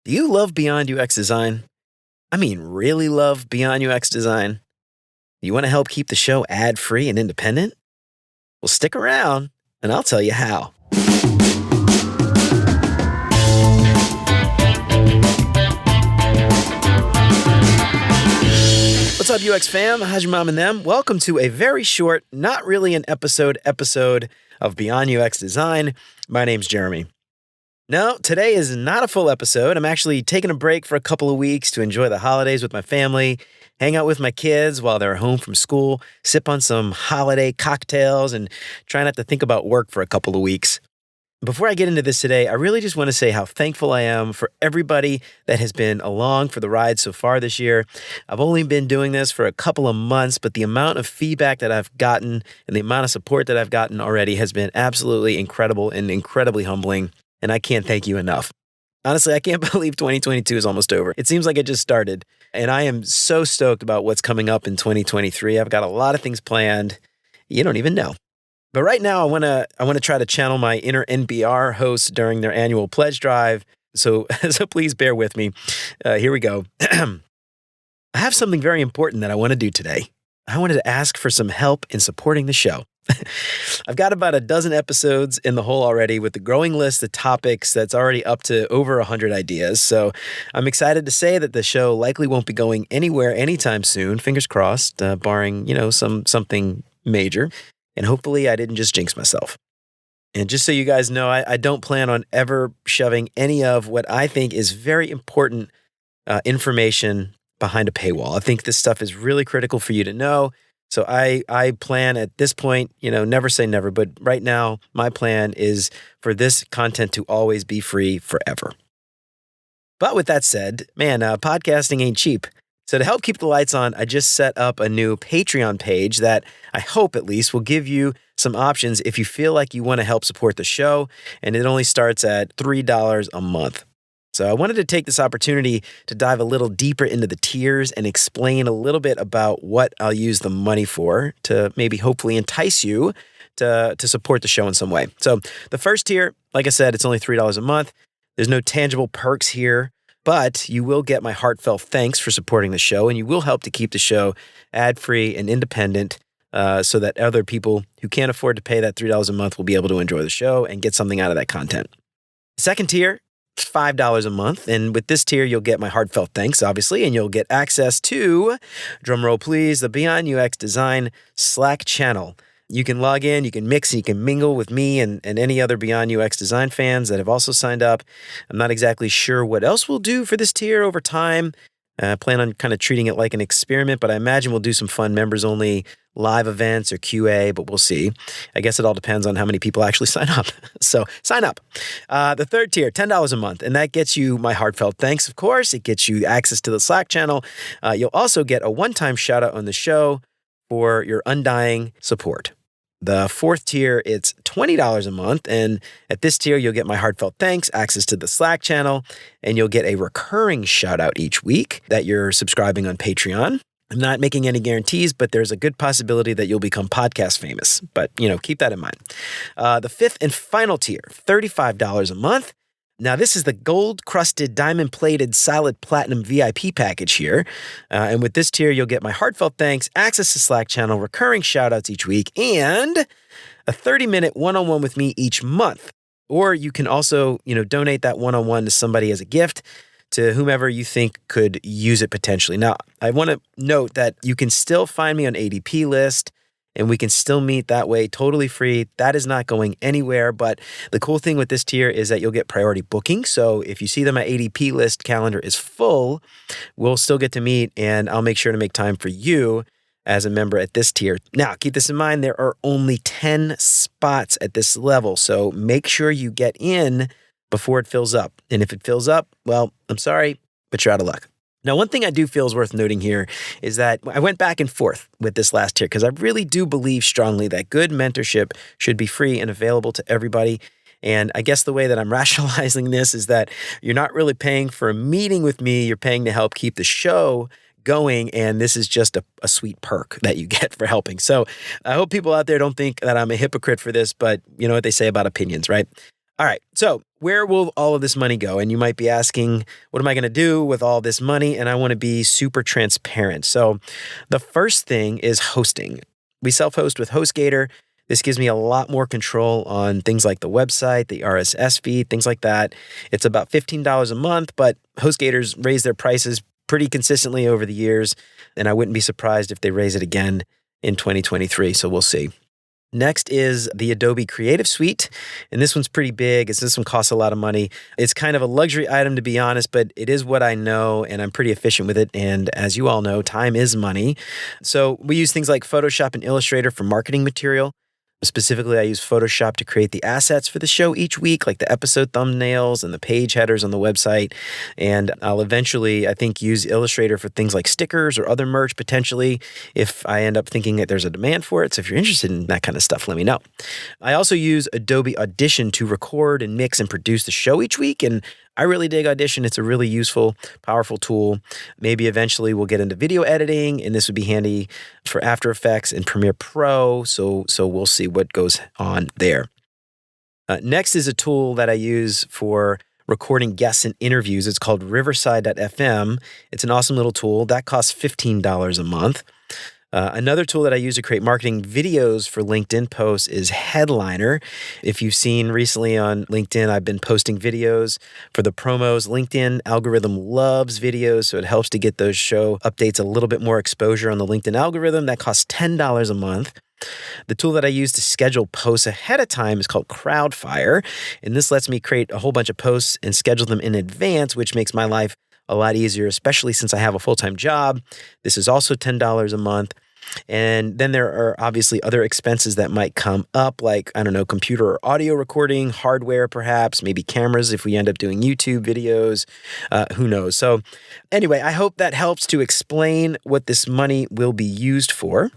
Do you love Beyond UX design? I mean, really love Beyond UX design? You want to help keep the show ad-free and independent? Well, stick around and I'll tell you how. What's up, UX fam? How's your mom and them? Welcome to a very short, not really an episode of Beyond UX Design. My name's Jeremy. No, today is not a full episode. I'm actually taking a break for a couple of weeks to enjoy the holidays with my family, hang out with my kids while they're home from school, sip on some holiday cocktails, and try not to think about work for a couple of weeks. Before I get into this today, I really just want to say how thankful I am for everybody that has been along for the ride so far this year. I've only been doing this for a couple of months, but the amount of feedback that I've gotten and the amount of support that I've gotten already has been absolutely incredible and incredibly humbling, and I can't thank you enough. Honestly, I can't believe 2022 is almost over. It seems like it just started, and I am so stoked about what's coming up in 2023. I've got a lot of things planned. You don't even know. But right now, I want to try to channel my inner NPR host during their annual pledge drive. So please bear with me. Here we go. I have something very important that I want to do today. I wanted to ask for some help in supporting the show. I've got about a dozen episodes in the hole already with the growing list of topics that's already up to over 100 ideas. So I'm excited to say that the show likely won't be going anywhere anytime soon. Fingers crossed, barring, something major. And hopefully I didn't just jinx myself. And just so you guys know, I don't plan on ever shoving any of what I think is very important information behind a paywall. I think this stuff is really critical for you to know. So I plan at this point, never say never, but right now my plan is for this content to always be free forever. But with that said, man, podcasting ain't cheap. So to help keep the lights on, I just set up a new Patreon page that I hope at least will give you some options if you feel like you want to help support the show, and it only starts at $3 a month. So I wanted to take this opportunity to dive a little deeper into the tiers and explain a little bit about what I'll use the money for to maybe hopefully entice you to support the show in some way. So the first tier, like I said, it's only $3 a month. There's no tangible perks here. But you will get my heartfelt thanks for supporting the show, and you will help to keep the show ad-free and independent so that other people who can't afford to pay that $3 a month will be able to enjoy the show and get something out of that content. Second tier, $5 a month, and with this tier, you'll get my heartfelt thanks, obviously, and you'll get access to, drumroll please, the Beyond UX Design Slack channel. You can log in, you can mix, you can mingle with me and any other Beyond UX Design fans that have also signed up. I'm not exactly sure what else we'll do for this tier over time. I plan on kind of treating it like an experiment, but I imagine we'll do some fun members-only live events or QA, but we'll see. I guess it all depends on how many people actually sign up. So sign up. The third tier, $10 a month, and that gets you my heartfelt thanks, of course. It gets you access to the Slack channel. You'll also get a one-time shout-out on the show for your undying support. The fourth tier, it's $20 a month, and at this tier, you'll get my heartfelt thanks, access to the Slack channel, and you'll get a recurring shout-out each week that you're subscribing on Patreon. I'm not making any guarantees, but there's a good possibility that you'll become podcast famous, but, keep that in mind. The fifth and final tier, $35 a month. Now, this is the gold-crusted, diamond-plated, solid platinum VIP package here. And with this tier, you'll get my heartfelt thanks, access to Slack channel, recurring shout-outs each week, and a 30-minute one-on-one with me each month. Or you can also, donate that one-on-one to somebody as a gift to whomever you think could use it potentially. Now, I want to note that you can still find me on ADP list, and we can still meet that way totally free. That is not going anywhere. But the cool thing with this tier is that you'll get priority booking. So if you see that my ADP list calendar is full, we'll still get to meet, and I'll make sure to make time for you as a member at this tier. Now, keep this in mind. There are only 10 spots at this level. So make sure you get in before it fills up. And if it fills up, well, I'm sorry, but you're out of luck. Now, one thing I do feel is worth noting here is that I went back and forth with this last tier because I really do believe strongly that good mentorship should be free and available to everybody. And I guess the way that I'm rationalizing this is that you're not really paying for a meeting with me. You're paying to help keep the show going, and this is just a sweet perk that you get for helping. So I hope people out there don't think that I'm a hypocrite for this, but you know what they say about opinions, right? All right. So, where will all of this money go? And you might be asking, what am I going to do with all this money? And I want to be super transparent. So, the first thing is hosting. We self host with HostGator. This gives me a lot more control on things like the website, the RSS feed, things like that. It's about $15 a month, but HostGator's raised their prices pretty consistently over the years. And I wouldn't be surprised if they raise it again in 2023. So, we'll see. Next is the Adobe Creative Suite, and this one's pretty big. This one costs a lot of money. It's kind of a luxury item, to be honest, but it is what I know, and I'm pretty efficient with it. And as you all know, time is money. So we use things like Photoshop and Illustrator for marketing material. Specifically, I use Photoshop to create the assets for the show each week, like the episode thumbnails and the page headers on the website. And I'll eventually, I think, use Illustrator for things like stickers or other merch potentially if I end up thinking that there's a demand for it. So if you're interested in that kind of stuff, let me know. I also use Adobe Audition to record and mix and produce the show each week. And I really dig Audition. It's a really useful, powerful tool. Maybe eventually we'll get into video editing, and this would be handy for After Effects and Premiere Pro. So we'll see what goes on there. Next is a tool that I use for recording guests and interviews. It's called Riverside.fm. It's an awesome little tool. That costs $15 a month. Another tool that I use to create marketing videos for LinkedIn posts is Headliner. If you've seen recently on LinkedIn, I've been posting videos for the promos. LinkedIn algorithm loves videos, so it helps to get those show updates a little bit more exposure on the LinkedIn algorithm. That costs $10 a month. The tool that I use to schedule posts ahead of time is called Crowdfire, and this lets me create a whole bunch of posts and schedule them in advance, which makes my life a lot easier, especially since I have a full-time job. This is also $10 a month. And then there are obviously other expenses that might come up, like, I don't know, computer or audio recording, hardware perhaps, maybe cameras if we end up doing YouTube videos, who knows. So anyway, I hope that helps to explain what this money will be used for.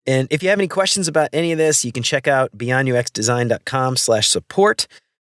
And if you have any questions about any of this, you can check out beyonduxdesign.com/support.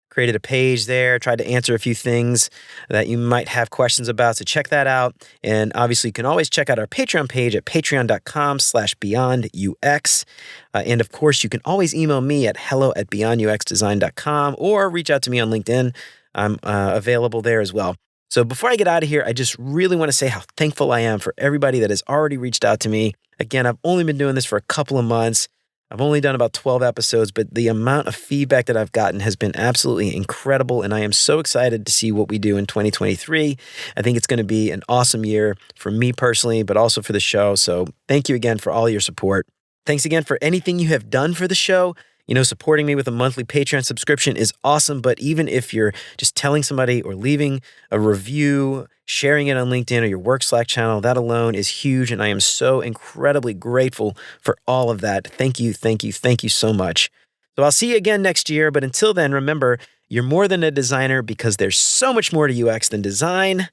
Created a page there, tried to answer a few things that you might have questions about. So check that out. And obviously, you can always check out our Patreon page at patreon.com/beyondux. And of course, you can always email me at hello@beyonduxdesign.com or reach out to me on LinkedIn. I'm available there as well. So before I get out of here, I just really want to say how thankful I am for everybody that has already reached out to me. Again, I've only been doing this for a couple of months. I've only done about 12 episodes, but the amount of feedback that I've gotten has been absolutely incredible, and I am so excited to see what we do in 2023. I think it's going to be an awesome year for me personally, but also for the show. So thank you again for all your support. Thanks again for anything you have done for the show. You know, supporting me with a monthly Patreon subscription is awesome, but even if you're just telling somebody or leaving a review, sharing it on LinkedIn or your work Slack channel, that alone is huge, and I am so incredibly grateful for all of that. Thank you, thank you, thank you so much. So I'll see you again next year, but until then, remember, you're more than a designer because there's so much more to UX than design.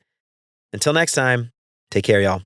Until next time, take care, y'all.